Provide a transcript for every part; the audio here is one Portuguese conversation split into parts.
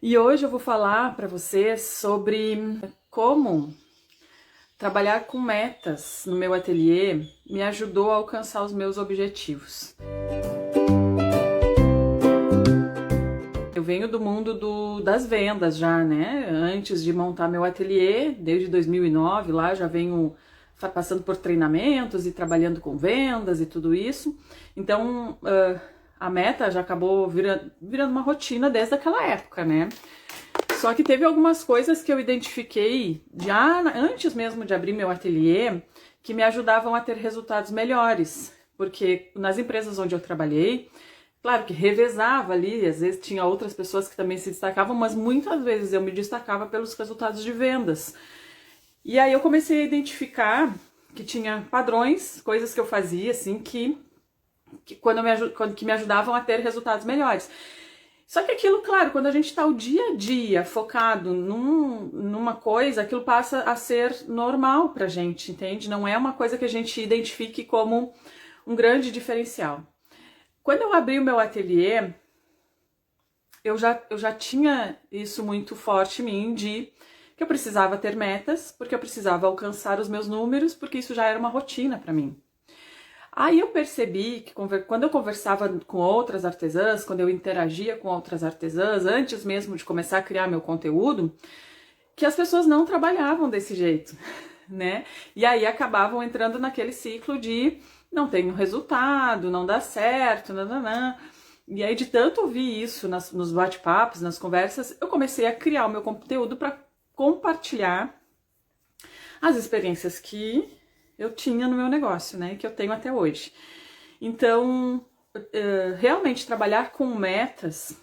E hoje eu vou falar para vocês sobre como trabalhar com metas no meu ateliê me ajudou a alcançar os meus objetivos. Eu venho do mundo das vendas já, né? Antes de montar meu ateliê, desde 2009, lá já venho passando por treinamentos e trabalhando com vendas e tudo isso. Então, a meta já acabou virando uma rotina desde aquela época, né? Só que teve algumas coisas que eu identifiquei já antes mesmo de abrir meu ateliê que me ajudavam a ter resultados melhores, porque nas empresas onde eu trabalhei, claro que revezava ali, às vezes tinha outras pessoas que também se destacavam, mas muitas vezes eu me destacava pelos resultados de vendas. E aí eu comecei a identificar que tinha padrões, coisas que eu fazia assim que me ajudavam a ter resultados melhores. Só que aquilo, claro, quando a gente está o dia a dia focado numa coisa, aquilo passa a ser normal pra gente, entende? Não é uma coisa que a gente identifique como um grande diferencial. Quando eu abri o meu ateliê, eu já tinha isso muito forte em mim, de que eu precisava ter metas, porque eu precisava alcançar os meus números, porque isso já era uma rotina para mim. Aí eu percebi que quando eu conversava com outras artesãs, quando eu interagia com outras artesãs, antes mesmo de começar a criar meu conteúdo, que as pessoas não trabalhavam desse jeito, né? E aí acabavam entrando naquele ciclo de não tenho resultado, não dá certo, nananã. E aí de tanto ouvir isso nos bate-papos, nas conversas, eu comecei a criar o meu conteúdo para compartilhar as experiências que eu tinha no meu negócio, né, que eu tenho até hoje. Então, realmente trabalhar com metas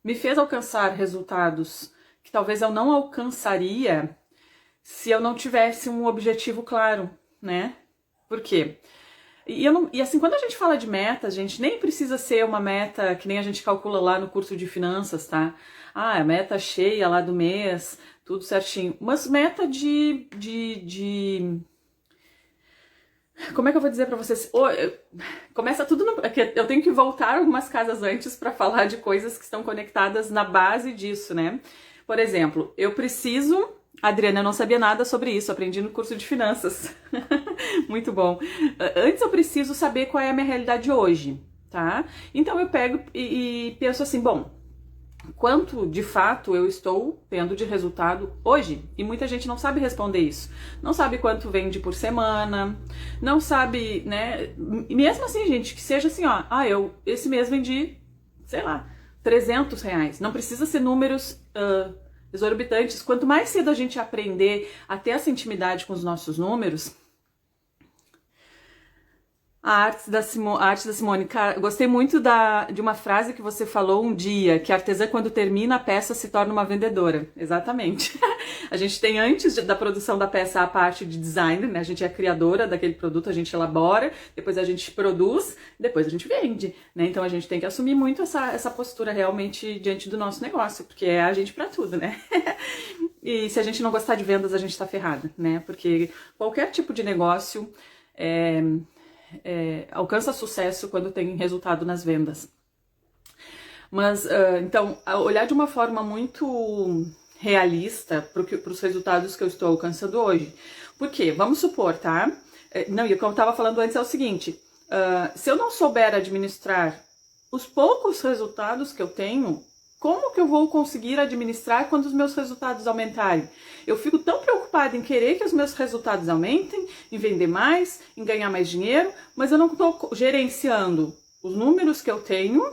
me fez alcançar resultados que talvez eu não alcançaria se eu não tivesse um objetivo claro, né? Por quê? E assim, quando a gente fala de metas, gente, nem precisa ser uma meta que nem a gente calcula lá no curso de finanças, tá? Ah, a meta cheia lá do mês, tudo certinho. Mas meta como é que eu vou dizer pra vocês? Começa tudo eu tenho que voltar algumas casas antes pra falar de coisas que estão conectadas na base disso, né? Por exemplo, eu preciso... Adriana, eu não sabia nada sobre isso, aprendi no curso de finanças. Muito bom. Antes eu preciso saber qual é a minha realidade hoje, tá? Então eu pego e penso assim, bom, quanto de fato eu estou tendo de resultado hoje? E muita gente não sabe responder isso. Não sabe quanto vende por semana, não sabe, né? E mesmo assim, gente, que seja assim, ó, esse mês vendi, sei lá, R$300. Não precisa ser números exorbitantes. Quanto mais cedo a gente aprender a ter essa intimidade com os nossos números, a arte da Simone, cara, gostei muito de uma frase que você falou um dia, que a artesã, quando termina a peça, se torna uma vendedora. Exatamente. A gente tem, antes da produção da peça, a parte de design, né? A gente é a criadora daquele produto, a gente elabora, depois a gente produz, depois a gente vende, né? Então a gente tem que assumir muito essa postura realmente diante do nosso negócio, porque é a gente pra tudo, né? E se a gente não gostar de vendas, a gente tá ferrada, né? Porque qualquer tipo de negócio alcança sucesso quando tem resultado nas vendas. Mas, então, olhar de uma forma muito realista para os resultados que eu estou alcançando hoje. Por quê? Vamos supor, tá? Não, e o que eu estava falando antes é o seguinte, se eu não souber administrar os poucos resultados que eu tenho, como que eu vou conseguir administrar quando os meus resultados aumentarem? Eu fico tão preocupada em querer que os meus resultados aumentem, em vender mais, em ganhar mais dinheiro, mas eu não estou gerenciando os números que eu tenho.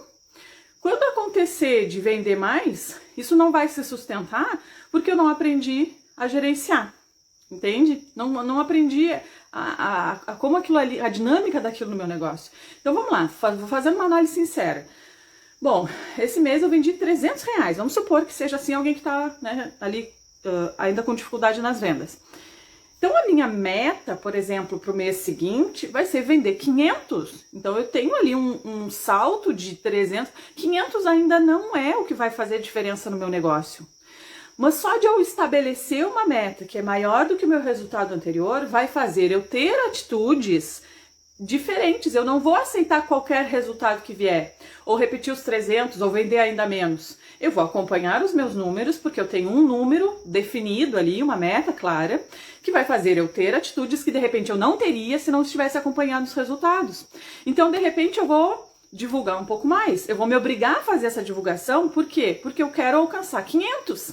Quando acontecer de vender mais, isso não vai se sustentar porque eu não aprendi a gerenciar, entende? Não aprendi como aquilo ali, a dinâmica daquilo no meu negócio. Então vamos lá, vou fazer uma análise sincera. Bom, esse mês eu vendi R$300. Vamos supor que seja assim alguém que está, né, ali ainda com dificuldade nas vendas. Então a minha meta, por exemplo, para o mês seguinte vai ser vender 500. Então eu tenho ali um salto de 300. 500 ainda não é o que vai fazer diferença no meu negócio. Mas só de eu estabelecer uma meta que é maior do que o meu resultado anterior vai fazer eu ter atitudes diferentes. Eu não vou aceitar qualquer resultado que vier, ou repetir os 300, ou vender ainda menos. Eu vou acompanhar os meus números, porque eu tenho um número definido ali, uma meta clara, que vai fazer eu ter atitudes que de repente eu não teria se não estivesse acompanhando os resultados. Então, de repente, eu vou divulgar um pouco mais. Eu vou me obrigar a fazer essa divulgação, por quê? Porque eu quero alcançar 500.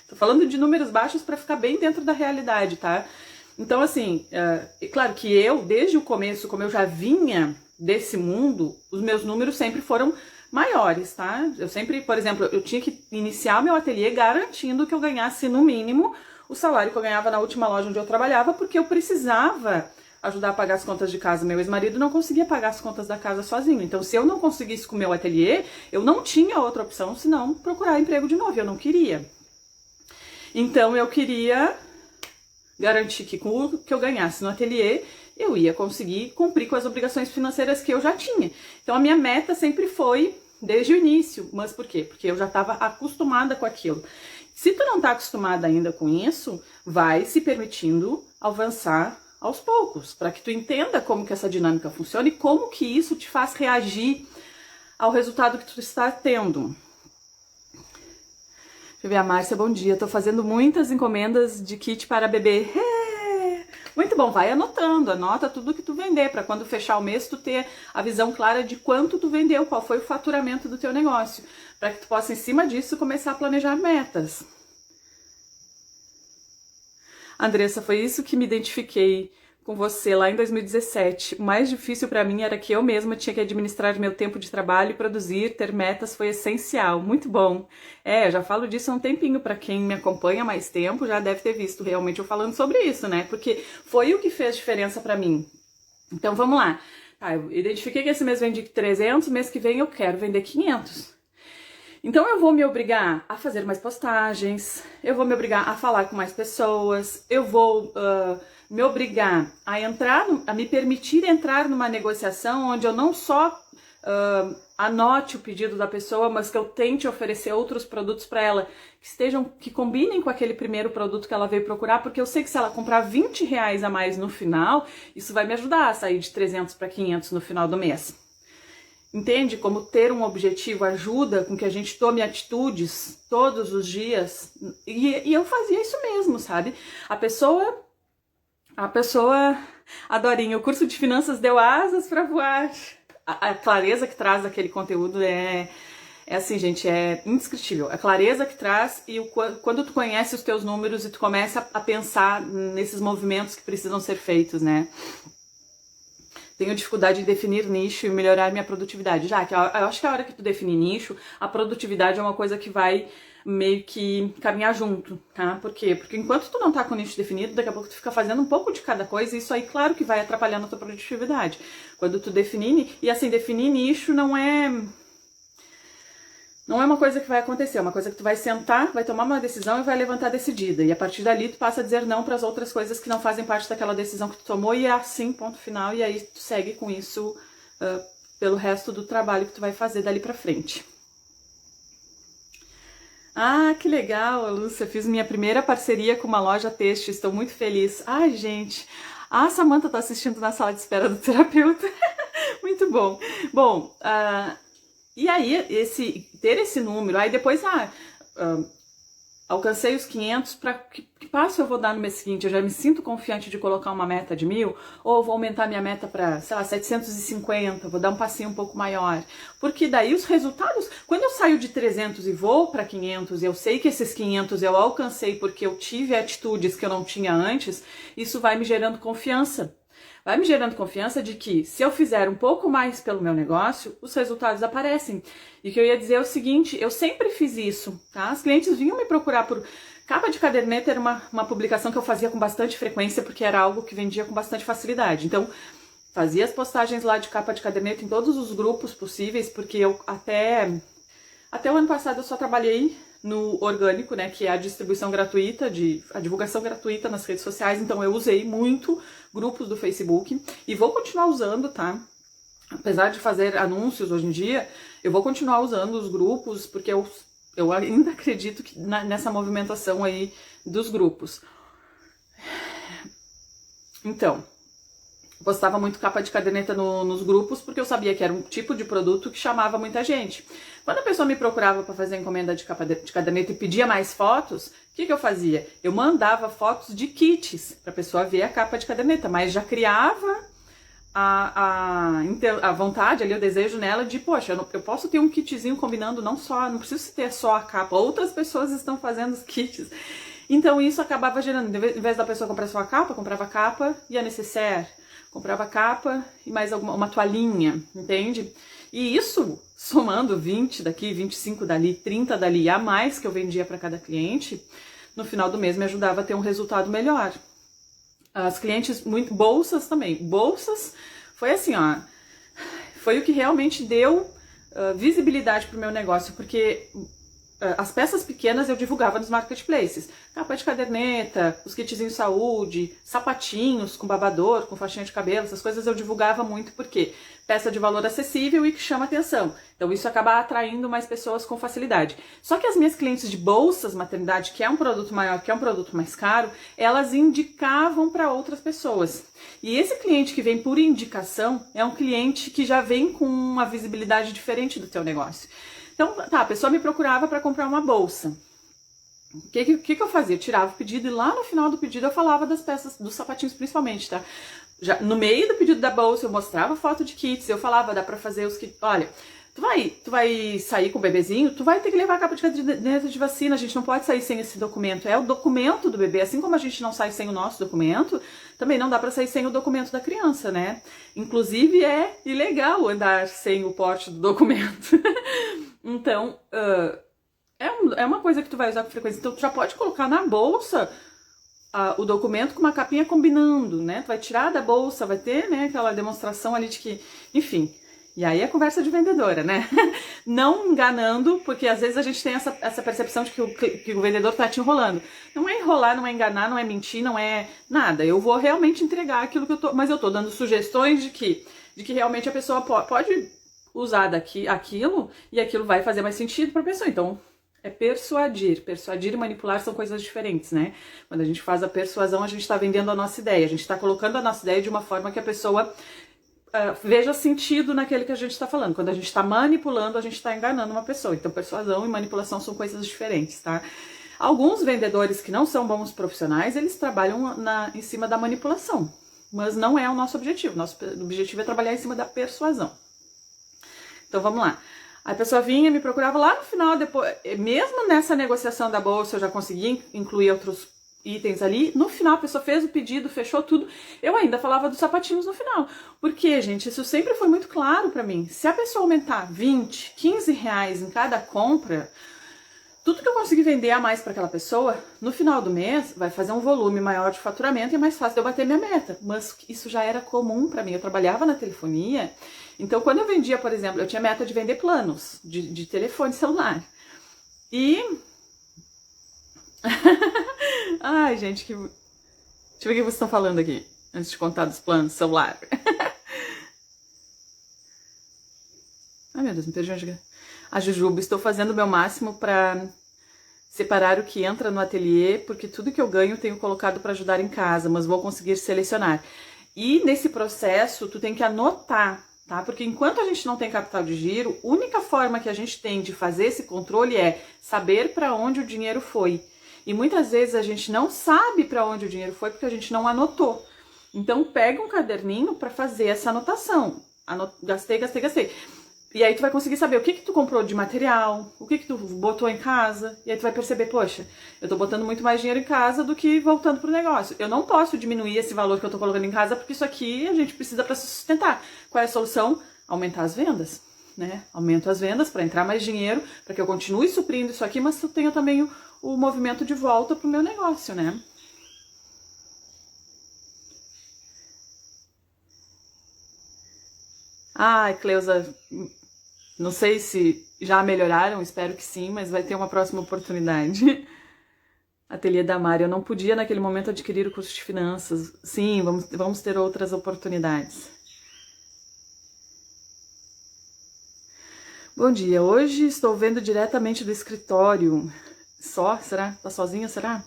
Tô falando de números baixos para ficar bem dentro da realidade, tá? Então, assim, claro que eu, desde o começo, como eu já vinha desse mundo, os meus números sempre foram maiores, tá? Eu sempre, por exemplo, eu tinha que iniciar meu ateliê garantindo que eu ganhasse no mínimo o salário que eu ganhava na última loja onde eu trabalhava, porque eu precisava ajudar a pagar as contas de casa. Meu ex-marido não conseguia pagar as contas da casa sozinho. Então, se eu não conseguisse com o meu ateliê, eu não tinha outra opção senão procurar emprego de novo. Eu não queria. Então, eu queria garantir que com o que eu ganhasse no ateliê, eu ia conseguir cumprir com as obrigações financeiras que eu já tinha. Então, a minha meta sempre foi desde o início. Mas por quê? Porque eu já estava acostumada com aquilo. Se tu não tá acostumada ainda com isso, vai se permitindo avançar aos poucos, para que tu entenda como que essa dinâmica funciona e como que isso te faz reagir ao resultado que tu está tendo. Deixa eu ver, a Márcia, bom dia. Tô fazendo muitas encomendas de kit para bebê. Muito bom, vai anotando, anota tudo que tu vender, para quando fechar o mês tu ter a visão clara de quanto tu vendeu, qual foi o faturamento do teu negócio, para que tu possa, em cima disso, começar a planejar metas. Andressa, foi isso que me identifiquei com você lá em 2017. O mais difícil para mim era que eu mesma tinha que administrar meu tempo de trabalho e produzir, ter metas foi essencial. Muito bom. Eu já falo disso há um tempinho, para quem me acompanha há mais tempo já deve ter visto realmente eu falando sobre isso, né? Porque foi o que fez diferença para mim. Então vamos lá. Eu identifiquei que esse mês vendi 300, mês que vem eu quero vender 500. Então eu vou me obrigar a fazer mais postagens, eu vou me obrigar a falar com mais pessoas, eu vou me obrigar a me permitir entrar numa negociação onde eu não só anote o pedido da pessoa, mas que eu tente oferecer outros produtos para ela que combinem com aquele primeiro produto que ela veio procurar, porque eu sei que se ela comprar R$20 a mais no final, isso vai me ajudar a sair de 300 para 500 no final do mês. Entende como ter um objetivo ajuda com que a gente tome atitudes todos os dias? E eu fazia isso mesmo, sabe? A pessoa, Adorinha, o curso de finanças deu asas para voar. A clareza que traz aquele conteúdo é assim, gente, é indescritível. A clareza que traz e quando tu conhece os teus números e tu começa a pensar nesses movimentos que precisam ser feitos, né? Tenho dificuldade de definir nicho e melhorar minha produtividade. Já que eu acho que a hora que tu definir nicho, a produtividade é uma coisa que vai meio que caminhar junto, tá? Por quê? Porque enquanto tu não tá com o nicho definido, daqui a pouco tu fica fazendo um pouco de cada coisa e isso aí, claro que vai atrapalhar na tua produtividade. Quando tu definir, e assim, definir nicho não é uma coisa que vai acontecer, é uma coisa que tu vai sentar, vai tomar uma decisão e vai levantar decidida. E a partir dali tu passa a dizer não para as outras coisas que não fazem parte daquela decisão que tu tomou e é assim, ponto final. E aí tu segue com isso pelo resto do trabalho que tu vai fazer dali pra frente. Ah, que legal, Lúcia. Fiz minha primeira parceria com uma loja têxtil, estou muito feliz. Ai, gente, a Samantha tá assistindo na sala de espera do terapeuta. Muito bom. Bom, e aí, ter esse número, aí depois, alcancei os 500, para que passo eu vou dar no mês seguinte? Eu já me sinto confiante de colocar uma meta de 1.000, ou vou aumentar minha meta para, sei lá, 750, vou dar um passinho um pouco maior. Porque daí os resultados, quando eu saio de 300 e vou para 500, e eu sei que esses 500 eu alcancei porque eu tive atitudes que eu não tinha antes, isso vai me gerando confiança. Vai me gerando confiança de que se eu fizer um pouco mais pelo meu negócio, os resultados aparecem. E o que eu ia dizer é o seguinte, eu sempre fiz isso, tá? Os clientes vinham me procurar por capa de caderneta, era uma publicação que eu fazia com bastante frequência, porque era algo que vendia com bastante facilidade. Então, fazia as postagens lá de capa de caderneta em todos os grupos possíveis, porque eu até o ano passado eu só trabalhei no orgânico, né, que é a distribuição gratuita, a divulgação gratuita nas redes sociais, então eu usei muito grupos do Facebook e vou continuar usando, tá? Apesar de fazer anúncios hoje em dia, eu vou continuar usando os grupos, porque eu ainda acredito que nessa movimentação aí dos grupos. Então, postava muito capa de caderneta nos grupos, porque eu sabia que era um tipo de produto que chamava muita gente. Quando a pessoa me procurava para fazer encomenda de capa de caderneta e pedia mais fotos, o que eu fazia? Eu mandava fotos de kits para a pessoa ver a capa de caderneta, mas já criava a vontade ali, o desejo nela de, poxa, eu posso ter um kitzinho combinando, não preciso ter só a capa, outras pessoas estão fazendo os kits. Então isso acabava gerando, em vez da pessoa comprar só a capa, comprava a capa e a necessaire, comprava a capa e mais uma toalhinha, entende? E isso, somando 20 daqui, 25 dali, 30 dali, a mais que eu vendia para cada cliente, no final do mês me ajudava a ter um resultado melhor. As clientes, bolsas também. Bolsas foi assim, ó, foi o que realmente deu visibilidade pro meu negócio, porque as peças pequenas eu divulgava nos marketplaces. Capa de caderneta, os kitzinhos de saúde, sapatinhos com babador, com faixinha de cabelo, essas coisas eu divulgava muito porque peça de valor acessível e que chama atenção. Então isso acaba atraindo mais pessoas com facilidade. Só que as minhas clientes de bolsas maternidade, que é um produto maior, que é um produto mais caro, elas indicavam para outras pessoas. E esse cliente que vem por indicação é um cliente que já vem com uma visibilidade diferente do teu negócio. Então, tá, a pessoa me procurava para comprar uma bolsa. O que eu fazia? Eu tirava o pedido e lá no final do pedido eu falava das peças, dos sapatinhos principalmente, tá? Já, no meio do pedido da bolsa eu mostrava foto de kits, eu falava, dá pra fazer os kits, olha, tu vai sair com o bebezinho, tu vai ter que levar a capa de caderneta de vacina, a gente não pode sair sem esse documento, é o documento do bebê, assim como a gente não sai sem o nosso documento, também não dá pra sair sem o documento da criança, né? Inclusive é ilegal andar sem o porte do documento. Então, é uma coisa que tu vai usar com frequência. Então, tu já pode colocar na bolsa o documento com uma capinha combinando, né? Tu vai tirar da bolsa, vai ter, né, aquela demonstração ali de que... Enfim, e aí é conversa de vendedora, né? Não enganando, porque às vezes a gente tem essa percepção de que o vendedor tá te enrolando. Não é enrolar, não é enganar, não é mentir, não é nada. Eu vou realmente entregar aquilo que eu tô... Mas eu tô dando sugestões de que realmente a pessoa pode usar aquilo e aquilo vai fazer mais sentido para a pessoa. Então, é persuadir. Persuadir e manipular são coisas diferentes, né? Quando a gente faz a persuasão, a gente está vendendo a nossa ideia. A gente está colocando a nossa ideia de uma forma que a pessoa veja sentido naquele que a gente está falando. Quando a gente está manipulando, a gente está enganando uma pessoa. Então, persuasão e manipulação são coisas diferentes, tá? Alguns vendedores que não são bons profissionais, eles trabalham em cima da manipulação. Mas não é o nosso objetivo. Nosso objetivo é trabalhar em cima da persuasão. Então vamos lá. A pessoa vinha, me procurava lá no final, depois, mesmo nessa negociação da bolsa, eu já consegui incluir outros itens ali. No final a pessoa fez o pedido, fechou tudo. Eu ainda falava dos sapatinhos no final. Porque, gente, isso sempre foi muito claro pra mim. Se a pessoa aumentar 20, 15 reais em cada compra, tudo que eu conseguir vender a mais para aquela pessoa, no final do mês, vai fazer um volume maior de faturamento e é mais fácil de eu bater minha meta. Mas isso já era comum para mim. Eu trabalhava na telefonia, então quando eu vendia, por exemplo, eu tinha meta de vender planos de telefone celular. E... Ai, gente, deixa eu ver o que vocês estão falando aqui, antes de contar dos planos celular. Ai, meu Deus, me perdi onde... A Jujuba, estou fazendo o meu máximo para separar o que entra no ateliê, porque tudo que eu ganho tenho colocado para ajudar em casa, mas vou conseguir selecionar. E nesse processo, tu tem que anotar, tá? Porque enquanto a gente não tem capital de giro, a única forma que a gente tem de fazer esse controle é saber para onde o dinheiro foi. E muitas vezes a gente não sabe para onde o dinheiro foi porque a gente não anotou. Então, pega um caderninho para fazer essa anotação. Gastei. E aí tu vai conseguir saber o que tu comprou de material, o que tu botou em casa, e aí tu vai perceber, poxa, eu tô botando muito mais dinheiro em casa do que voltando pro negócio. Eu não posso diminuir esse valor que eu tô colocando em casa, porque isso aqui a gente precisa para se sustentar. Qual é a solução? Aumentar as vendas, né? Aumento as vendas para entrar mais dinheiro, para que eu continue suprindo isso aqui, mas eu tenha também o movimento de volta pro meu negócio, né? Ai, Cleusa... Não sei se já melhoraram, espero que sim, mas vai ter uma próxima oportunidade. Ateliê da Mari, eu não podia naquele momento adquirir o curso de finanças. Sim, vamos ter outras oportunidades. Bom dia, hoje estou vendo diretamente do escritório. Só? Será? Tá sozinha, será?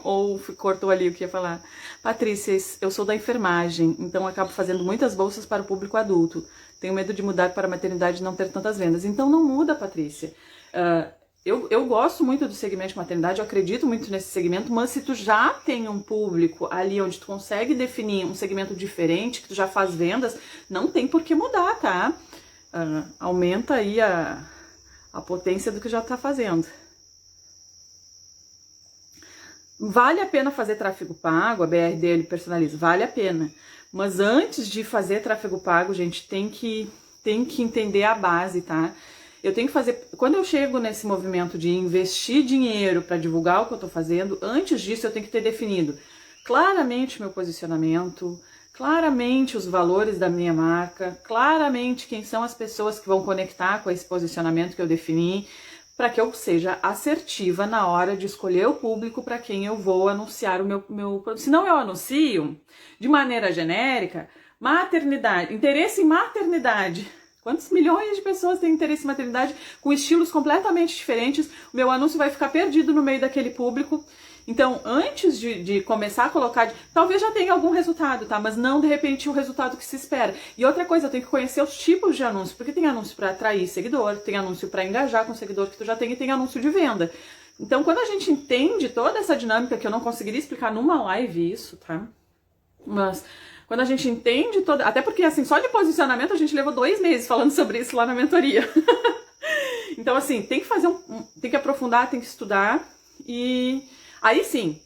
Ou cortou ali o que ia falar? Patrícia, eu sou da enfermagem, então acabo fazendo muitas bolsas para o público adulto. Tenho medo de mudar para a maternidade e não ter tantas vendas. Então não muda, Patrícia. Eu gosto muito do segmento de maternidade, eu acredito muito nesse segmento, mas se tu já tem um público ali onde tu consegue definir um segmento diferente, que tu já faz vendas, não tem por que mudar, tá? Aumenta aí a potência do que já tá fazendo. Vale a pena fazer tráfego pago, a BR dele personaliza, vale a pena. Mas antes de fazer tráfego pago, gente, tem que entender a base, tá? Eu tenho que fazer, quando eu chego nesse movimento de investir dinheiro para divulgar o que eu tô fazendo, antes disso eu tenho que ter definido claramente meu posicionamento, claramente os valores da minha marca, claramente quem são as pessoas que vão conectar com esse posicionamento que eu defini, para que eu seja assertiva na hora de escolher o público para quem eu vou anunciar o meu produto. Senão eu anuncio de maneira genérica, maternidade, interesse em maternidade. Quantos milhões de pessoas têm interesse em maternidade com estilos completamente diferentes? O meu anúncio vai ficar perdido no meio daquele público. Então, antes de começar a colocar, talvez já tenha algum resultado, tá? Mas não, de repente, o resultado que se espera. E outra coisa, eu tenho que conhecer os tipos de anúncio, porque tem anúncio para atrair seguidor, tem anúncio para engajar com o seguidor que tu já tem e tem anúncio de venda. Então, quando a gente entende toda essa dinâmica, que eu não conseguiria explicar numa live isso, tá? Mas quando a gente entende toda... Até porque, assim, só de posicionamento a gente levou 2 meses falando sobre isso lá na mentoria. Então, assim, tem que fazer tem que aprofundar, tem que estudar e... Aí sim,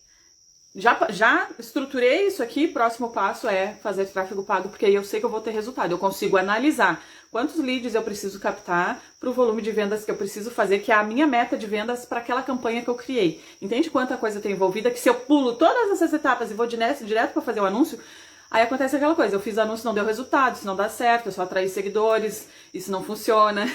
já estruturei isso aqui, próximo passo é fazer tráfego pago, porque aí eu sei que eu vou ter resultado, eu consigo analisar quantos leads eu preciso captar para o volume de vendas que eu preciso fazer, que é a minha meta de vendas para aquela campanha que eu criei. Entende quanta coisa tem envolvida, que se eu pulo todas essas etapas e vou direto para fazer o anúncio, aí acontece aquela coisa, eu fiz anúncio, não deu resultado, isso não dá certo, eu só atraí seguidores, isso não funciona.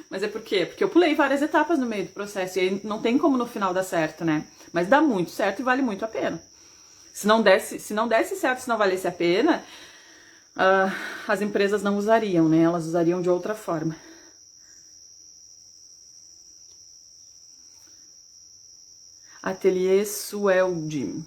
Mas é por quê? Porque eu pulei várias etapas no meio do processo e aí não tem como no final dar certo, né? Mas dá muito certo e vale muito a pena. Se não desse certo, se não valesse a pena, as empresas não usariam, né? Elas usariam de outra forma. Ateliê Suelde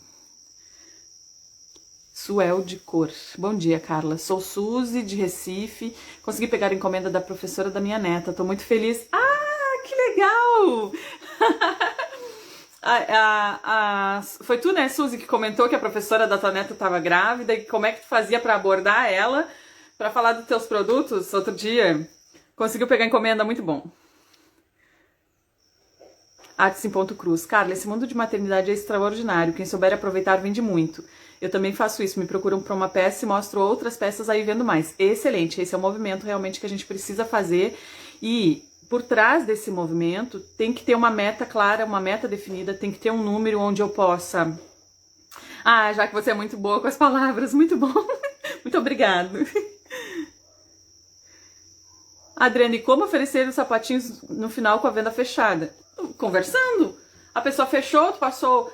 Cor. Bom dia, Carla. Sou Suzy, de Recife. Consegui pegar a encomenda da professora da minha neta. Tô muito feliz. Ah, que legal! Foi tu, né, Suzy, que comentou que a professora da tua neta estava grávida e como é que tu fazia para abordar ela, para falar dos teus produtos outro dia? Conseguiu pegar a encomenda, muito bom. Artes em Ponto Cruz. Carla, esse mundo de maternidade é extraordinário. Quem souber aproveitar vende muito. Eu também faço isso. Me procuram para uma peça e mostro outras peças, aí vendo mais. Excelente. Esse é o movimento realmente que a gente precisa fazer. E por trás desse movimento tem que ter uma meta clara, uma meta definida. Tem que ter um número onde eu possa... Ah, já que você é muito boa com as palavras. Muito bom. Muito obrigado. Adriane, como oferecer os sapatinhos no final com a venda fechada? Conversando. A pessoa fechou, tu passou,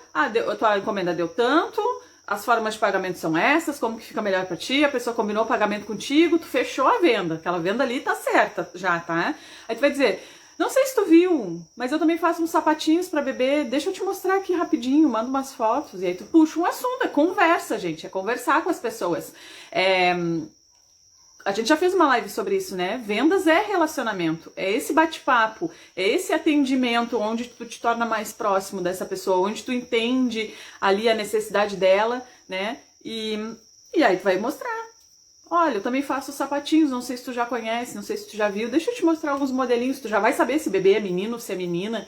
tua encomenda deu tanto, as formas de pagamento são essas, como que fica melhor pra ti, a pessoa combinou o pagamento contigo, tu fechou a venda, aquela venda ali tá certa já, tá? Aí tu vai dizer, não sei se tu viu, mas eu também faço uns sapatinhos pra bebê, deixa eu te mostrar aqui rapidinho, manda umas fotos, e aí tu puxa um assunto, é conversa, gente, é conversar com as pessoas. A gente já fez uma live sobre isso, né? Vendas é relacionamento, é esse bate-papo, é esse atendimento onde tu te torna mais próximo dessa pessoa, onde tu entende ali a necessidade dela, né? E aí tu vai mostrar. Olha, eu também faço sapatinhos, não sei se tu já conhece, não sei se tu já viu, deixa eu te mostrar alguns modelinhos, tu já vai saber se bebê é menino, se é menina,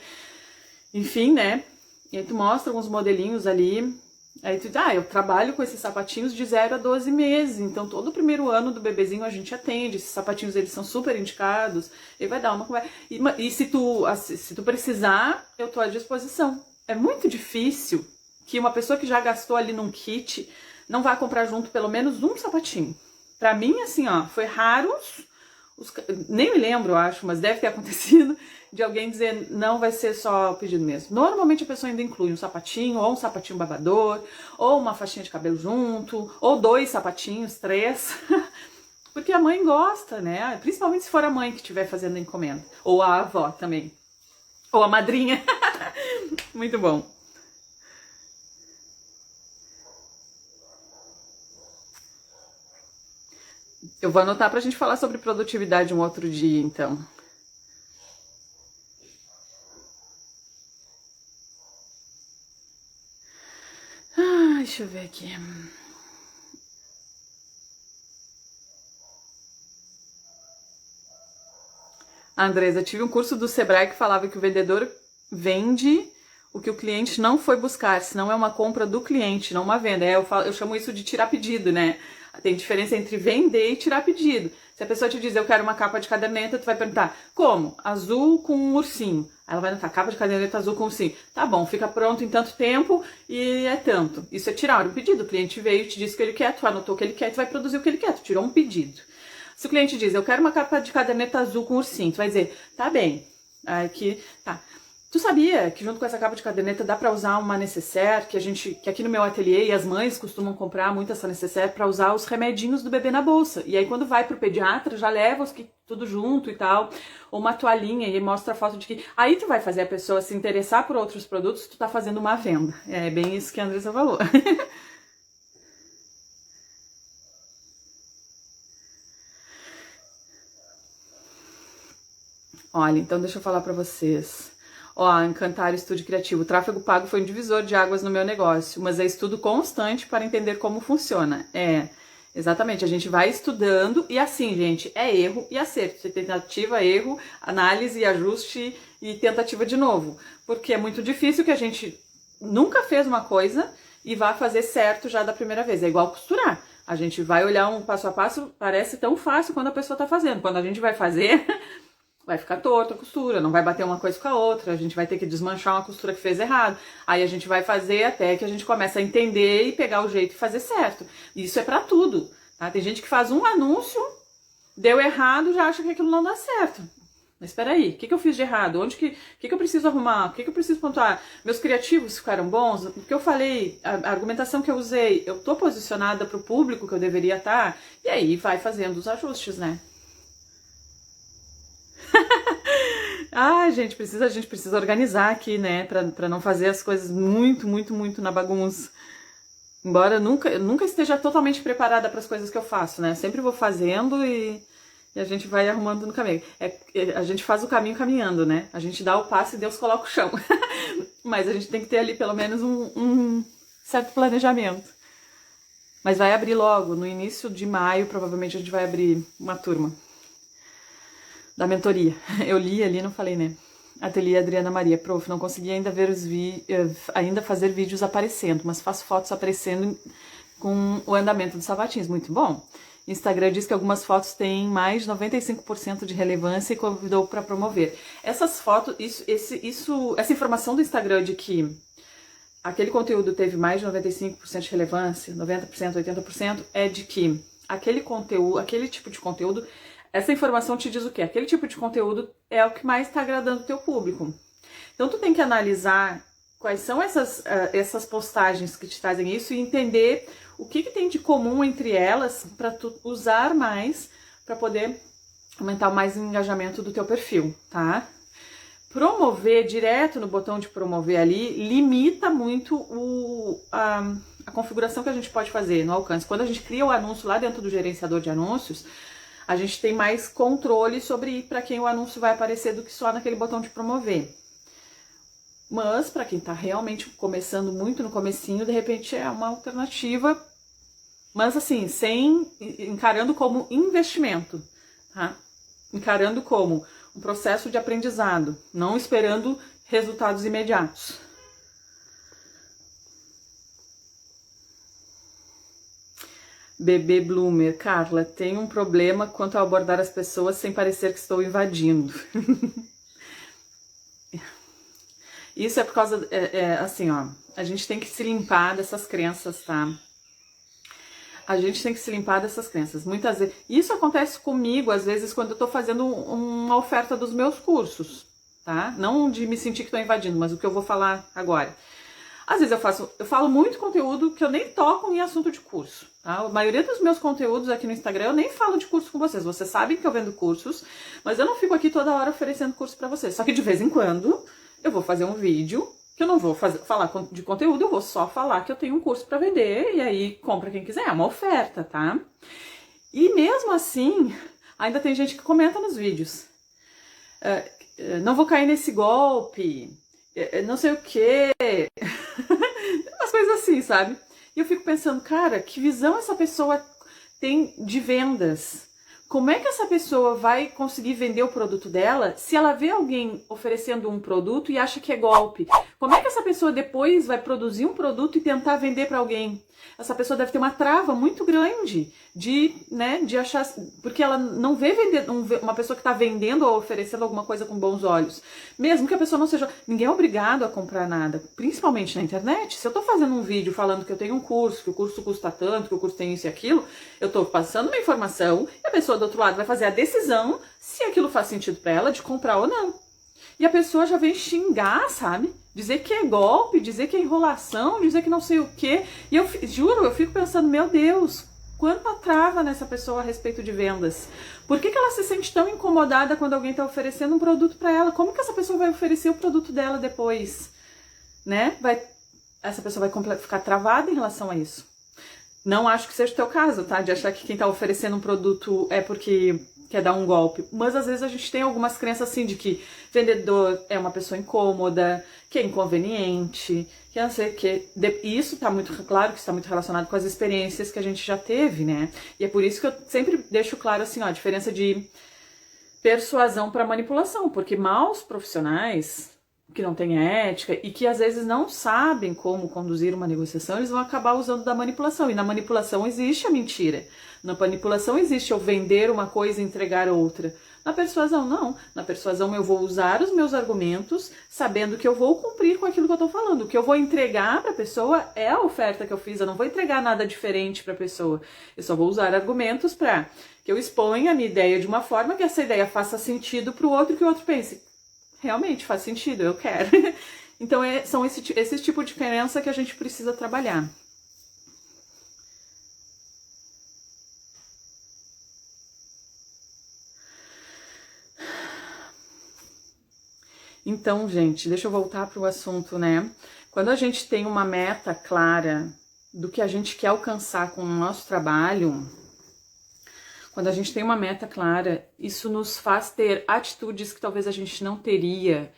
enfim, né? E aí tu mostra alguns modelinhos ali. Aí tu diz, eu trabalho com esses sapatinhos de 0 a 12 meses, então todo o primeiro ano do bebezinho a gente atende, esses sapatinhos eles são super indicados, e vai dar uma conversa. E se tu precisar, eu tô à disposição. É muito difícil que uma pessoa que já gastou ali num kit não vá comprar junto pelo menos um sapatinho. Pra mim, assim, foi raros, nem me lembro, acho, mas deve ter acontecido, de alguém dizer, não, vai ser só o pedido mesmo. Normalmente a pessoa ainda inclui um sapatinho, ou um sapatinho babador, ou uma faixinha de cabelo junto, ou 2 sapatinhos, 3, porque a mãe gosta, né? Principalmente se for a mãe que estiver fazendo a encomenda, ou a avó também, ou a madrinha. Muito bom. Eu vou anotar pra gente falar sobre produtividade um outro dia, então. Deixa eu ver aqui. Andresa, tive um curso do Sebrae que falava que o vendedor vende o que o cliente não foi buscar, senão é uma compra do cliente, não uma venda. Eu chamo isso de tirar pedido, né? Tem diferença entre vender e tirar pedido. Se a pessoa te diz, eu quero uma capa de caderneta, tu vai perguntar, como? Azul com um ursinho. Aí ela vai anotar, capa de caderneta azul com ursinho. Tá bom, fica pronto em tanto tempo e é tanto. Isso é tirar um pedido. O cliente veio, te disse o que ele quer, tu anotou o que ele quer, tu vai produzir o que ele quer, tu tirou um pedido. Se o cliente diz, eu quero uma capa de caderneta azul com ursinho, tu vai dizer, tá bem. Aqui, tá. Tu sabia que junto com essa capa de caderneta dá para usar uma necessaire, que aqui no meu ateliê e as mães costumam comprar muito essa necessaire para usar os remedinhos do bebê na bolsa. E aí quando vai pro pediatra já leva tudo junto e tal, ou uma toalhinha e mostra a foto de que aí tu vai fazer a pessoa se interessar por outros produtos, tu tá fazendo uma venda. É bem isso que a Andressa falou. Olha, então deixa eu falar para vocês. Ó, Encantar Estúdio Criativo. O tráfego pago foi um divisor de águas no meu negócio, mas é estudo constante para entender como funciona. Exatamente. A gente vai estudando e assim, gente, é erro e acerto. Tentativa, erro, análise, ajuste e tentativa de novo. Porque é muito difícil que a gente nunca fez uma coisa e vá fazer certo já da primeira vez. É igual costurar. A gente vai olhar um passo a passo, parece tão fácil quando a pessoa tá fazendo. Quando a gente vai fazer... vai ficar torta a costura, não vai bater uma coisa com a outra, a gente vai ter que desmanchar uma costura que fez errado. Aí a gente vai fazer até que a gente comece a entender e pegar o jeito e fazer certo. Isso é pra tudo, tá? Tem gente que faz um anúncio, deu errado, já acha que aquilo não dá certo. Mas espera aí, o que eu fiz de errado? O que eu preciso arrumar? O que eu preciso pontuar? Meus criativos ficaram bons? O que eu falei? A argumentação que eu usei? Eu tô posicionada pro público que eu deveria estar? E aí vai fazendo os ajustes, né? A gente precisa organizar aqui, né, pra não fazer as coisas muito na bagunça. Embora eu nunca esteja totalmente preparada para as coisas que eu faço, né? Sempre vou fazendo e a gente vai arrumando no caminho. A gente faz o caminho caminhando, né? A gente dá o passo e Deus coloca o chão. Mas a gente tem que ter ali pelo menos um certo planejamento. Mas vai abrir logo, no início de maio, provavelmente a gente vai abrir uma turma da mentoria. Eu li ali, não falei, né? Ateliê Adriana Maria, prof, não consegui ainda ainda fazer vídeos aparecendo, mas faço fotos aparecendo com o andamento dos sabatins, muito bom. Instagram diz que algumas fotos têm mais de 95% de relevância e convidou para promover. Essas fotos, essa informação do Instagram de que aquele conteúdo teve mais de 95% de relevância, 90%, 80%, é de que aquele tipo de conteúdo, essa informação te diz o quê? Aquele tipo de conteúdo é o que mais está agradando o teu público. Então tu tem que analisar quais são essas postagens que te trazem isso e entender o que tem de comum entre elas para tu usar mais, para poder aumentar mais o engajamento do teu perfil, tá? Promover direto no botão de promover ali limita muito a configuração que a gente pode fazer no alcance. Quando a gente cria o anúncio lá dentro do gerenciador de anúncios, a gente tem mais controle sobre para quem o anúncio vai aparecer do que só naquele botão de promover. Mas para quem está realmente começando muito no comecinho, de repente é uma alternativa, mas assim, encarando como investimento, tá? Encarando como um processo de aprendizado, não esperando resultados imediatos. Bebê Bloomer, Carla, tem um problema quanto a abordar as pessoas sem parecer que estou invadindo. Isso é por causa, assim, ó, a gente tem que se limpar dessas crenças, tá? A gente tem que se limpar dessas crenças. Muitas vezes, isso acontece comigo, às vezes, quando eu tô fazendo uma oferta dos meus cursos, tá? Não de me sentir que estou invadindo, mas o que eu vou falar agora. Às vezes eu falo muito conteúdo que eu nem toco em assunto de curso, tá? A maioria dos meus conteúdos aqui no Instagram eu nem falo de curso com vocês. Vocês sabem que eu vendo cursos, mas eu não fico aqui toda hora oferecendo curso pra vocês. Só que de vez em quando eu vou fazer um vídeo que eu não vou falar de conteúdo, eu vou só falar que eu tenho um curso para vender e aí compra quem quiser, é uma oferta, tá? E mesmo assim, ainda tem gente que comenta nos vídeos, não vou cair nesse golpe, não sei o quê, umas coisas assim, sabe? E eu fico pensando, cara, que visão essa pessoa tem de vendas? Como é que essa pessoa vai conseguir vender o produto dela se ela vê alguém oferecendo um produto e acha que é golpe? Como é que essa pessoa depois vai produzir um produto e tentar vender para alguém? Essa pessoa deve ter uma trava muito grande de achar, porque ela não vê uma pessoa que está vendendo ou oferecendo alguma coisa com bons olhos. Mesmo que a pessoa não seja, ninguém é obrigado a comprar nada, principalmente na internet. Se eu estou fazendo um vídeo falando que eu tenho um curso, que o curso custa tanto, que o curso tem isso e aquilo, eu estou passando uma informação e a pessoa do outro lado vai fazer a decisão se aquilo faz sentido para ela de comprar ou não. E a pessoa já vem xingar, sabe? Dizer que é golpe, dizer que é enrolação, dizer que não sei o quê. E eu juro, eu fico pensando, meu Deus, quanta trava nessa pessoa a respeito de vendas. Por que ela se sente tão incomodada quando alguém está oferecendo um produto para ela? Como que essa pessoa vai oferecer o produto dela depois? Né? Essa pessoa vai ficar travada em relação a isso. Não acho que seja o teu caso, tá? De achar que quem está oferecendo um produto é porque quer dar um golpe. Mas às vezes a gente tem algumas crenças assim de que vendedor é uma pessoa incômoda, que é inconveniente, que não sei o que. E isso tá muito claro que está muito relacionado com as experiências que a gente já teve, né? E é por isso que eu sempre deixo claro assim, ó, a diferença de persuasão para manipulação, porque maus profissionais que não têm ética e que às vezes não sabem como conduzir uma negociação, eles vão acabar usando da manipulação. E na manipulação existe a mentira. Na manipulação existe eu vender uma coisa e entregar outra. Na persuasão, não. Na persuasão eu vou usar os meus argumentos sabendo que eu vou cumprir com aquilo que eu estou falando. O que eu vou entregar para a pessoa é a oferta que eu fiz. Eu não vou entregar nada diferente para a pessoa. Eu só vou usar argumentos para que eu exponha a minha ideia de uma forma que essa ideia faça sentido para o outro e que o outro pense, realmente faz sentido, eu quero. Então são esse tipo de crença que a gente precisa trabalhar. Então, gente, deixa eu voltar para o assunto, né? Quando a gente tem uma meta clara do que a gente quer alcançar com o nosso trabalho, quando a gente tem uma meta clara, isso nos faz ter atitudes que talvez a gente não teria.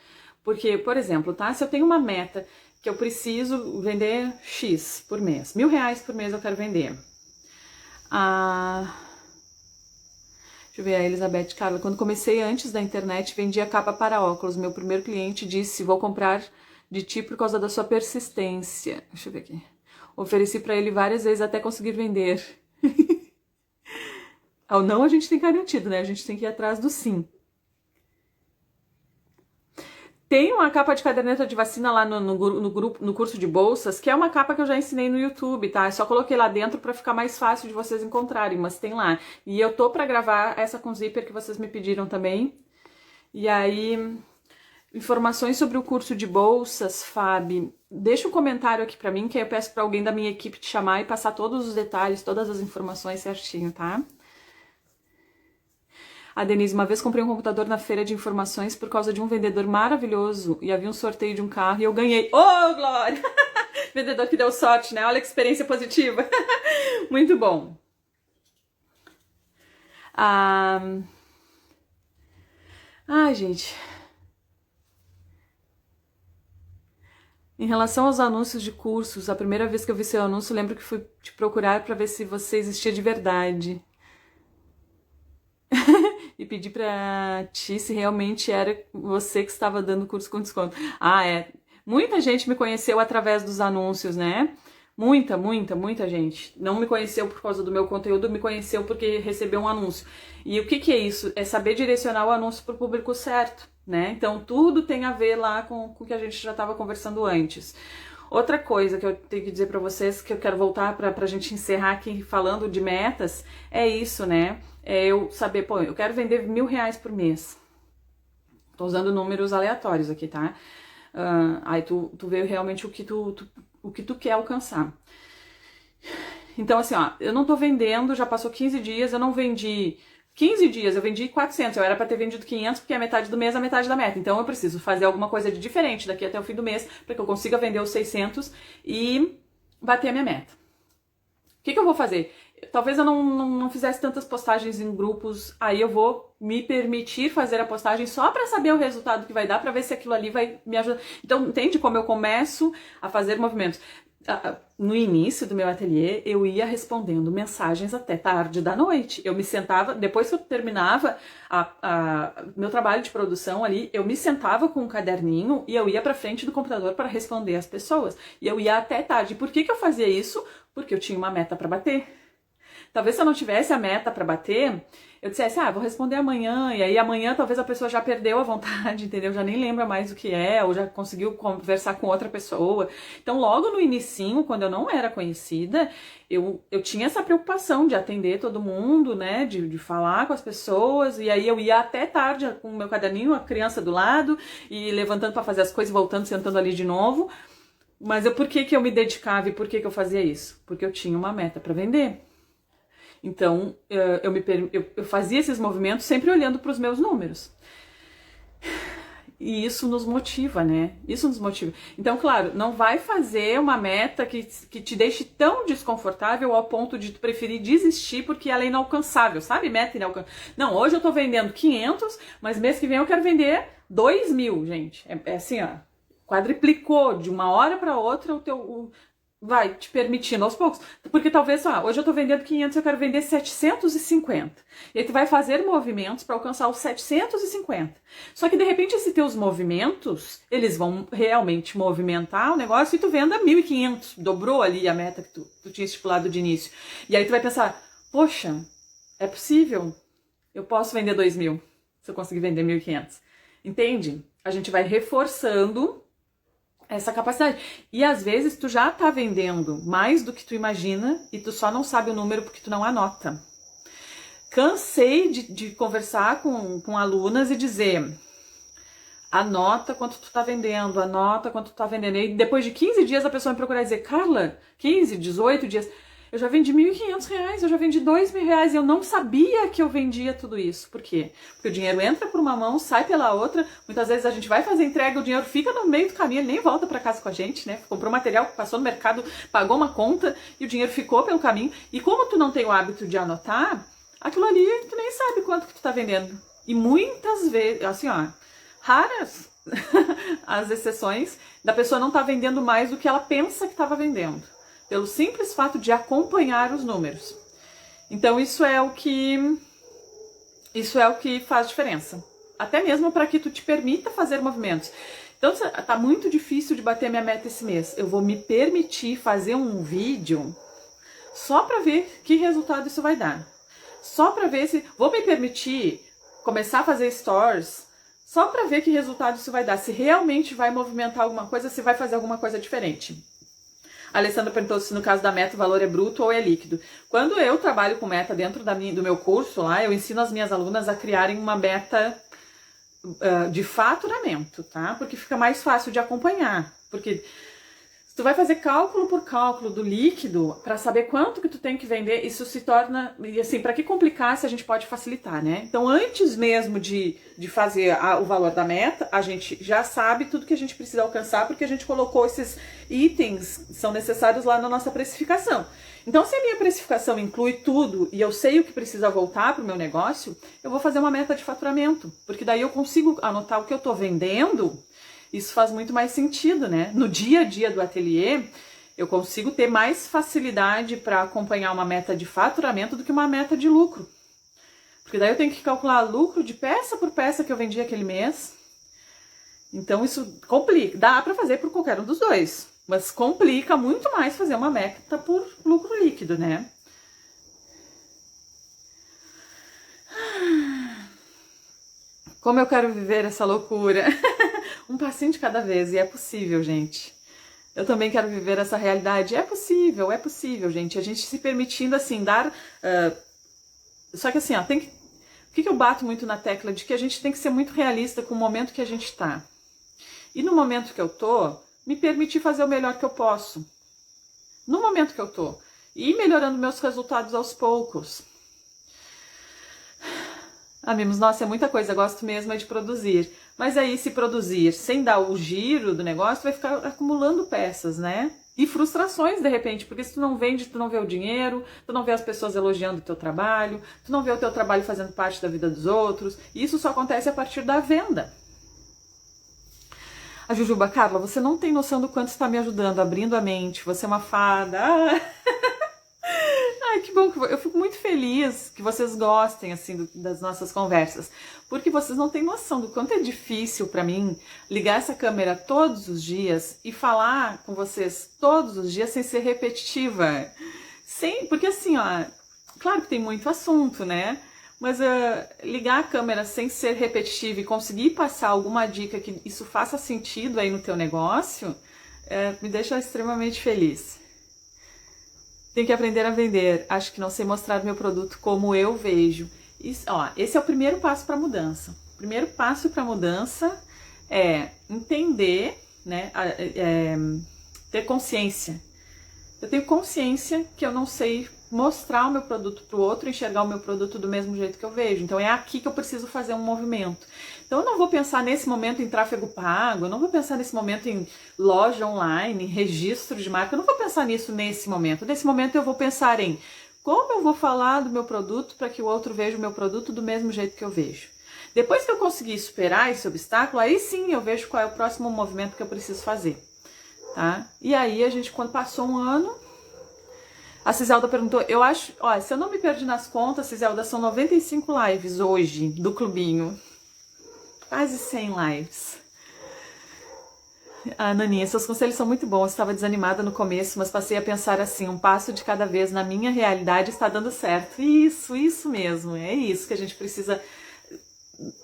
Porque, por exemplo, tá? Se eu tenho uma meta que eu preciso vender X por mês, R$1.000 por mês eu quero vender. Deixa eu ver, a Elizabeth Carla. Quando comecei antes da internet, vendia capa para óculos. Meu primeiro cliente disse, vou comprar de ti por causa da sua persistência. Deixa eu ver aqui. Ofereci para ele várias vezes até conseguir vender. Ao não a gente tem garantido, né? A gente tem que ir atrás do sim. Tem uma capa de caderneta de vacina lá no curso de bolsas, que é uma capa que eu já ensinei no YouTube, tá? Eu só coloquei lá dentro para ficar mais fácil de vocês encontrarem, mas tem lá. E eu tô para gravar essa com zíper que vocês me pediram também. E aí, informações sobre o curso de bolsas, Fábio, deixa um comentário aqui para mim, que aí eu peço para alguém da minha equipe te chamar e passar todos os detalhes, todas as informações certinho, tá? A Denise, uma vez comprei um computador na feira de informações por causa de um vendedor maravilhoso e havia um sorteio de um carro e eu ganhei. Oh, glória! Vendedor que deu sorte, né? Olha que experiência positiva. Muito bom. Gente. Em relação aos anúncios de cursos, a primeira vez que eu vi seu anúncio, lembro que fui te procurar para ver se você existia de verdade. E pedi pra ti se realmente era você que estava dando curso com desconto. Muita gente me conheceu através dos anúncios, né? Muita gente. Não me conheceu por causa do meu conteúdo, me conheceu porque recebeu um anúncio. E o que é isso? É saber direcionar o anúncio para o público certo, né? Então tudo tem a ver lá com o que a gente já estava conversando antes. Outra coisa que eu tenho que dizer para vocês, que eu quero voltar para a gente encerrar aqui falando de metas, é isso, né? É eu saber, pô, eu quero vender R$1.000 por mês. Tô usando números aleatórios aqui, tá? Aí tu vê realmente o que tu quer alcançar. Então, assim, ó, eu não tô vendendo, já passou 15 dias, eu não vendi 15 dias eu vendi 400, eu era para ter vendido 500 porque é metade do mês, a metade da meta. Então eu preciso fazer alguma coisa de diferente daqui até o fim do mês para que eu consiga vender os 600 e bater a minha meta. O que eu vou fazer? Talvez eu não fizesse tantas postagens em grupos, aí eu vou me permitir fazer a postagem só para saber o resultado que vai dar, para ver se aquilo ali vai me ajudar. Então, entende como eu começo a fazer movimentos? No início do meu ateliê, eu ia respondendo mensagens até tarde da noite. Eu me sentava, depois que eu terminava meu trabalho de produção ali, eu me sentava com um caderninho e eu ia para frente do computador para responder as pessoas. E eu ia até tarde. Por que eu fazia isso? Porque eu tinha uma meta para bater. Talvez se eu não tivesse a meta para bater, eu dissesse, vou responder amanhã, e aí amanhã talvez a pessoa já perdeu a vontade, entendeu? Já nem lembra mais o que é, ou já conseguiu conversar com outra pessoa. Então, logo no inicinho, quando eu não era conhecida, eu tinha essa preocupação de atender todo mundo, né? De falar com as pessoas, e aí eu ia até tarde com o meu caderninho, a criança do lado, e levantando para fazer as coisas, voltando, sentando ali de novo. Mas por que eu me dedicava e por que eu fazia isso? Porque eu tinha uma meta para vender. Então, eu fazia esses movimentos sempre olhando para os meus números. E isso nos motiva, né? Isso nos motiva. Então, claro, não vai fazer uma meta que te deixe tão desconfortável ao ponto de tu preferir desistir porque ela é inalcançável, sabe? Meta inalcançável. Não, hoje eu tô vendendo 500, mas mês que vem eu quero vender 2.000, gente. É assim, ó. Quadriplicou de uma hora para outra vai te permitindo aos poucos. Porque talvez, hoje eu tô vendendo 500, eu quero vender 750. E aí tu vai fazer movimentos para alcançar os 750. Só que de repente esses teus movimentos, eles vão realmente movimentar o negócio e tu venda 1.500. Dobrou ali a meta que tu tinha estipulado de início. E aí tu vai pensar, poxa, é possível. Eu posso vender 2.000 se eu conseguir vender 1.500. Entende? A gente vai reforçando essa capacidade. E às vezes tu já tá vendendo mais do que tu imagina e tu só não sabe o número porque tu não anota. Cansei de conversar com alunas e dizer, anota quanto tu tá vendendo, anota quanto tu tá vendendo. E depois de 15 dias a pessoa me procurar e dizer, Carla, 15, 18 dias, eu já vendi R$1.500, eu já vendi R$2.000 e eu não sabia que eu vendia tudo isso. Por quê? Porque o dinheiro entra por uma mão, sai pela outra. Muitas vezes a gente vai fazer entrega, o dinheiro fica no meio do caminho, ele nem volta para casa com a gente, né? Comprou material, passou no mercado, pagou uma conta e o dinheiro ficou pelo caminho. E como tu não tem o hábito de anotar, aquilo ali tu nem sabe quanto que tu tá vendendo. E muitas vezes, assim, raras as exceções da pessoa não tá vendendo mais do que ela pensa que estava vendendo. Pelo simples fato de acompanhar os números. Então isso é o que faz diferença. Até mesmo para que tu te permita fazer movimentos. Então tá muito difícil de bater minha meta esse mês. Eu vou me permitir fazer um vídeo só para ver que resultado isso vai dar. Só para ver se vou me permitir começar a fazer stories só para ver que resultado isso vai dar. Se realmente vai movimentar alguma coisa, se vai fazer alguma coisa diferente. A Alessandra perguntou se no caso da meta o valor é bruto ou é líquido. Quando eu trabalho com meta dentro do meu curso lá, eu ensino as minhas alunas a criarem uma meta de faturamento, tá? Porque fica mais fácil de acompanhar. Porque se tu vai fazer cálculo por cálculo do líquido para saber quanto que tu tem que vender, isso se torna, e assim, para que complicar se a gente pode facilitar, né? Então, antes mesmo de fazer o valor da meta, a gente já sabe tudo que a gente precisa alcançar, porque a gente colocou esses itens que são necessários lá na nossa precificação. Então, se a minha precificação inclui tudo e eu sei o que precisa voltar para o meu negócio, eu vou fazer uma meta de faturamento, porque daí eu consigo anotar o que eu tô vendendo. Isso faz muito mais sentido, né? No dia a dia do ateliê, eu consigo ter mais facilidade para acompanhar uma meta de faturamento do que uma meta de lucro. Porque daí eu tenho que calcular lucro de peça por peça que eu vendi aquele mês. Então isso complica. Dá para fazer por qualquer um dos dois, mas complica muito mais fazer uma meta por lucro líquido, né? Como eu quero viver essa loucura. Um passinho de cada vez, e é possível, gente. Eu também quero viver essa realidade. É possível, gente. A gente se permitindo, assim, dar... Só que assim, tem que... O que eu bato muito na tecla? De que a gente tem que ser muito realista com o momento que a gente tá. E no momento que eu tô, me permitir fazer o melhor que eu posso. No momento que eu tô. E ir melhorando meus resultados aos poucos. Mimos, nossa, é muita coisa, gosto mesmo é de produzir. Mas aí, se produzir sem dar o giro do negócio, vai ficar acumulando peças, né? E frustrações, de repente, porque se tu não vende, tu não vê o dinheiro, tu não vê as pessoas elogiando o teu trabalho, tu não vê o teu trabalho fazendo parte da vida dos outros. E isso só acontece a partir da venda. A Jujuba, Carla, você não tem noção do quanto está me ajudando, abrindo a mente, você é uma fada. Ai, que bom, eu fico muito feliz que vocês gostem, assim, das nossas conversas, porque vocês não têm noção do quanto é difícil para mim ligar essa câmera todos os dias e falar com vocês todos os dias sem ser repetitiva. Porque assim, ó, claro que tem muito assunto, né? Mas ligar a câmera sem ser repetitiva e conseguir passar alguma dica que isso faça sentido aí no teu negócio, me deixa extremamente feliz. Tem que aprender a vender. Acho que não sei mostrar meu produto como eu vejo. Isso, ó, esse é o primeiro passo para a mudança. O primeiro passo para a mudança é entender, né, ter consciência. Eu tenho consciência que eu não sei mostrar o meu produto para o outro, enxergar o meu produto do mesmo jeito que eu vejo. Então é aqui que eu preciso fazer um movimento. Então eu não vou pensar nesse momento em tráfego pago, eu não vou pensar nesse momento em loja online, em registro de marca, eu não vou pensar nisso nesse momento. Nesse momento eu vou pensar em como eu vou falar do meu produto para que o outro veja o meu produto do mesmo jeito que eu vejo. Depois que eu conseguir superar esse obstáculo, aí sim eu vejo qual é o próximo movimento que eu preciso fazer. Tá? E aí a gente, quando passou um ano, a Ciselda perguntou, eu acho, ó, se eu não me perdi nas contas, Ciselda, são 95 lives hoje do clubinho. Quase 100 lives. Naninha, seus conselhos são muito bons. Estava desanimada no começo, mas passei a pensar assim, um passo de cada vez na minha realidade está dando certo. Isso mesmo. É isso que a gente precisa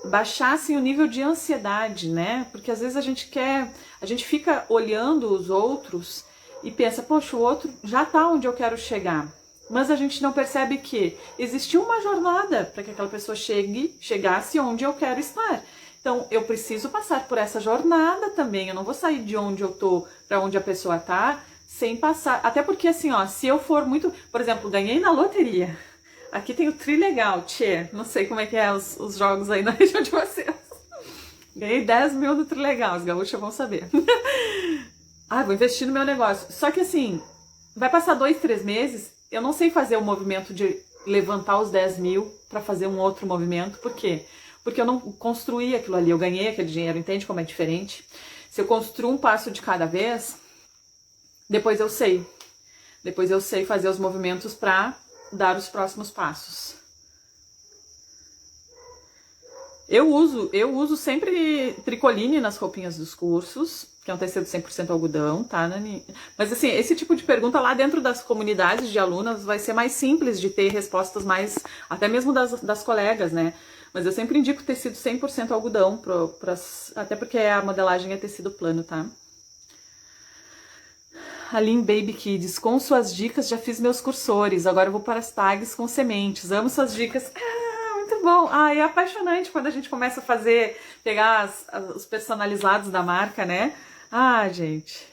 baixar assim, o nível de ansiedade, né? Porque às vezes a gente fica olhando os outros e pensa, poxa, o outro já está onde eu quero chegar. Mas a gente não percebe que existiu uma jornada para que aquela pessoa chegasse onde eu quero estar. Então, eu preciso passar por essa jornada também. Eu não vou sair de onde eu tô para onde a pessoa tá sem passar. Até porque, assim, ó, se eu for muito... Por exemplo, ganhei na loteria. Aqui tem o Trilegal, tchê. Não sei como é que é os jogos aí na região de vocês. Ganhei 10 mil no Trilegal, os gaúchos vão saber. Vou investir no meu negócio. Só que, assim, vai passar 2, 3 meses, eu não sei fazer o movimento de levantar os 10 mil para fazer um outro movimento. Por quê? Porque eu não construí aquilo ali, eu ganhei aquele dinheiro, entende como é diferente? Se eu construo um passo de cada vez, depois eu sei fazer os movimentos para dar os próximos passos. Eu uso sempre tricoline nas roupinhas dos cursos, que é um tecido 100% algodão, tá, Nani? Mas assim, esse tipo de pergunta lá dentro das comunidades de alunas vai ser mais simples de ter respostas mais, até mesmo das colegas, né? Mas eu sempre indico tecido 100% algodão, até porque a modelagem é tecido plano, tá? Aline Baby Kids, com suas dicas já fiz meus cursores, agora eu vou para as tags com sementes, amo suas dicas. Muito bom. É apaixonante quando a gente começa a pegar os personalizados da marca, né? Gente.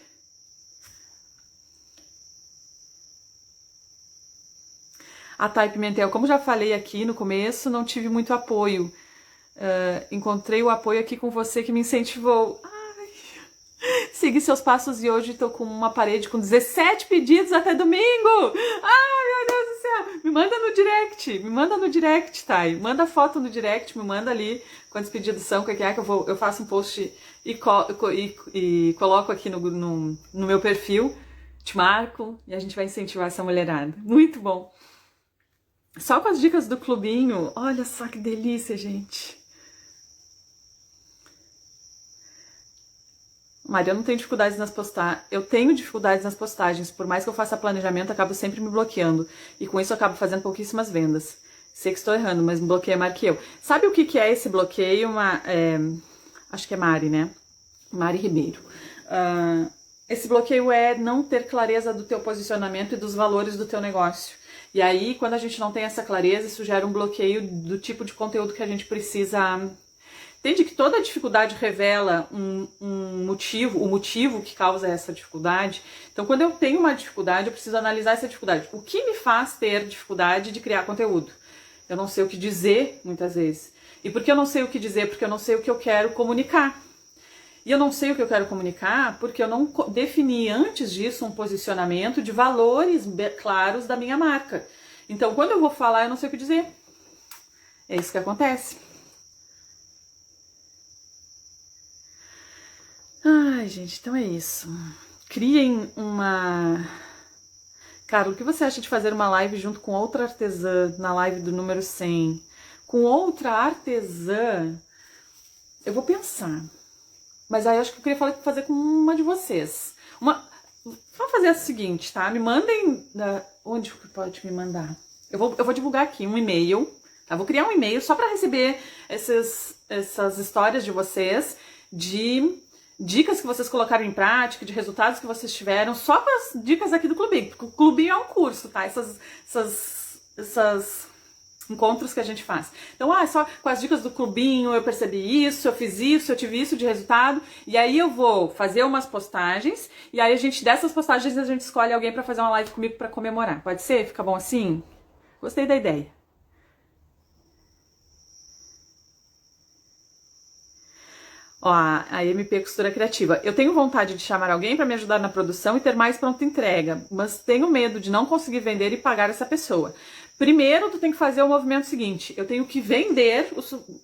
A Thay Pimentel, como já falei aqui no começo, não tive muito apoio. Encontrei o apoio aqui com você que me incentivou. Segui seus passos e hoje estou com uma parede com 17 pedidos até domingo. Meu Deus do céu. Me manda no direct, Thay. Manda foto no direct, me manda ali quantos pedidos são, o que é que eu faço um post e coloco aqui no meu perfil, te marco e a gente vai incentivar essa mulherada. Muito bom. Só com as dicas do clubinho, olha só que delícia, gente. Maria, eu não tenho dificuldades nas postagens. Eu tenho dificuldades nas postagens. Por mais que eu faça planejamento, acabo sempre me bloqueando. E com isso eu acabo fazendo pouquíssimas vendas. Sei que estou errando, mas me bloqueia mais que eu. Sabe o que é esse bloqueio? Acho que é Mari, né? Mari Ribeiro. Esse bloqueio é não ter clareza do teu posicionamento e dos valores do teu negócio. E aí, quando a gente não tem essa clareza, isso gera um bloqueio do tipo de conteúdo que a gente precisa... Entende que toda dificuldade revela um motivo, o motivo que causa essa dificuldade. Então, quando eu tenho uma dificuldade, eu preciso analisar essa dificuldade. O que me faz ter dificuldade de criar conteúdo? Eu não sei o que dizer, muitas vezes. E por que eu não sei o que dizer? Porque eu não sei o que eu quero comunicar. E eu não sei o que eu quero comunicar porque eu não defini antes disso um posicionamento de valores claros da minha marca. Então, quando eu vou falar, eu não sei o que dizer. É isso que acontece. Ai, gente, então é isso. Criem uma... Cara, o que você acha de fazer uma live junto com outra artesã na live do número 100? Com outra artesã, eu vou pensar. Mas aí eu acho que eu queria fazer com uma de vocês. Vamos fazer o seguinte, tá? Me mandem... Onde que pode me mandar? Eu vou divulgar aqui um e-mail, tá? Vou criar um e-mail só para receber essas histórias de vocês, de dicas que vocês colocaram em prática, de resultados que vocês tiveram, só com as dicas aqui do Clubinho. Porque o Clubinho é um curso, tá? Essas encontros que a gente faz. Então, só com as dicas do Clubinho, eu percebi isso, eu fiz isso, eu tive isso de resultado, e aí eu vou fazer umas postagens, e aí dessas postagens a gente escolhe alguém para fazer uma live comigo para comemorar. Pode ser? Fica bom assim? Gostei da ideia. Ó, a MP Costura Criativa. Eu tenho vontade de chamar alguém para me ajudar na produção e ter mais pronta entrega, mas tenho medo de não conseguir vender e pagar essa pessoa. Primeiro, tu tem que fazer o movimento seguinte, eu tenho que vender,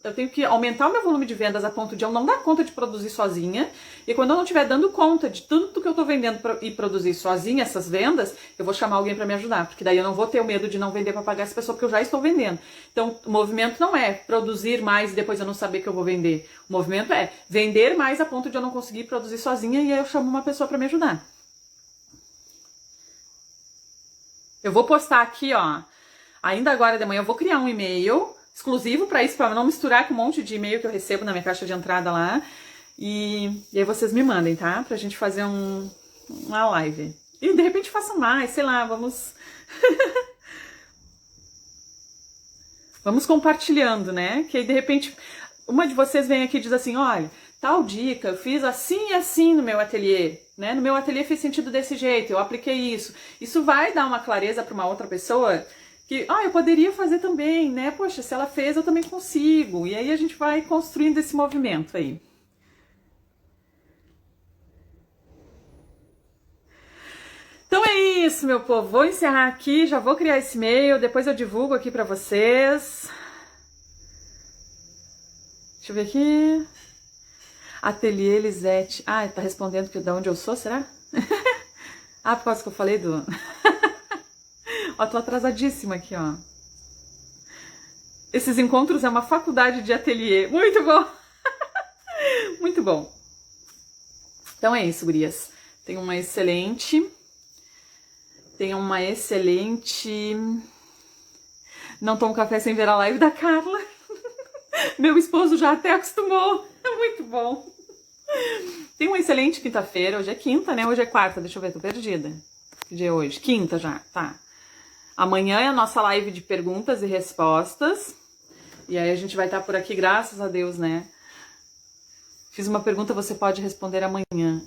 eu tenho que aumentar o meu volume de vendas a ponto de eu não dar conta de produzir sozinha, e quando eu não estiver dando conta de tudo que eu tô vendendo e produzir sozinha, essas vendas, eu vou chamar alguém para me ajudar, porque daí eu não vou ter o medo de não vender para pagar essa pessoa, porque eu já estou vendendo. Então, o movimento não é produzir mais e depois eu não saber que eu vou vender. O movimento é vender mais a ponto de eu não conseguir produzir sozinha, e aí eu chamo uma pessoa para me ajudar. Eu vou postar aqui, ó, ainda agora de manhã eu vou criar um e-mail exclusivo para isso, para não misturar com um monte de e-mail que eu recebo na minha caixa de entrada lá. E aí vocês me mandem, tá? Pra gente fazer uma live. E de repente faça mais, sei lá, vamos... vamos compartilhando, né? Que aí de repente uma de vocês vem aqui e diz assim, olha, tal dica, eu fiz assim e assim no meu ateliê, né? No meu ateliê fez sentido desse jeito, eu apliquei isso. Isso vai dar uma clareza para uma outra pessoa que, eu poderia fazer também, né? Poxa, se ela fez, eu também consigo. E aí a gente vai construindo esse movimento aí. Então é isso, meu povo. Vou encerrar aqui, já vou criar esse e-mail, depois eu divulgo aqui pra vocês. Deixa eu ver aqui. Ateliê Lisete. Tá respondendo que de onde eu sou, será? Por causa que eu falei do... Ó, tô atrasadíssima aqui, ó. Esses encontros é uma faculdade de ateliê. Muito bom! Muito bom. Então é isso, gurias. Tenham uma excelente... Não tomo café sem ver a live da Carla. Meu esposo já até acostumou. Muito bom. Tenha uma excelente quinta-feira. Hoje é quinta, né? Hoje é quarta. Deixa eu ver, tô perdida. Que dia é hoje? Quinta já, tá. Amanhã é a nossa live de perguntas e respostas. E aí a gente vai estar por aqui, graças a Deus, né? Fiz uma pergunta, você pode responder amanhã.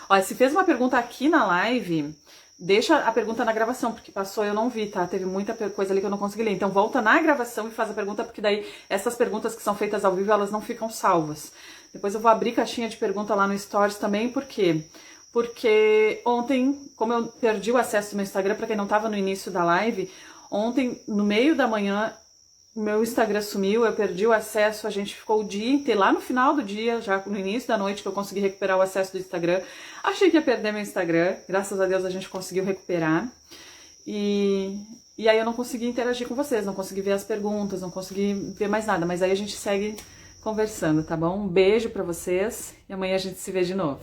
Olha, se fez uma pergunta aqui na live, deixa a pergunta na gravação, porque passou eu não vi, tá? Teve muita coisa ali que eu não consegui ler. Então volta na gravação e faz a pergunta, porque daí essas perguntas que são feitas ao vivo, elas não ficam salvas. Depois eu vou abrir caixinha de pergunta lá no Stories também, por quê? Porque ontem, como eu perdi o acesso do meu Instagram, para quem não estava no início da live, ontem, no meio da manhã, meu Instagram sumiu, eu perdi o acesso, a gente ficou o dia inteiro, lá no final do dia, já no início da noite que eu consegui recuperar o acesso do Instagram. Achei que ia perder meu Instagram, graças a Deus a gente conseguiu recuperar. E aí eu não consegui interagir com vocês, não consegui ver as perguntas, não consegui ver mais nada, mas aí a gente segue conversando, tá bom? Um beijo pra vocês e amanhã a gente se vê de novo.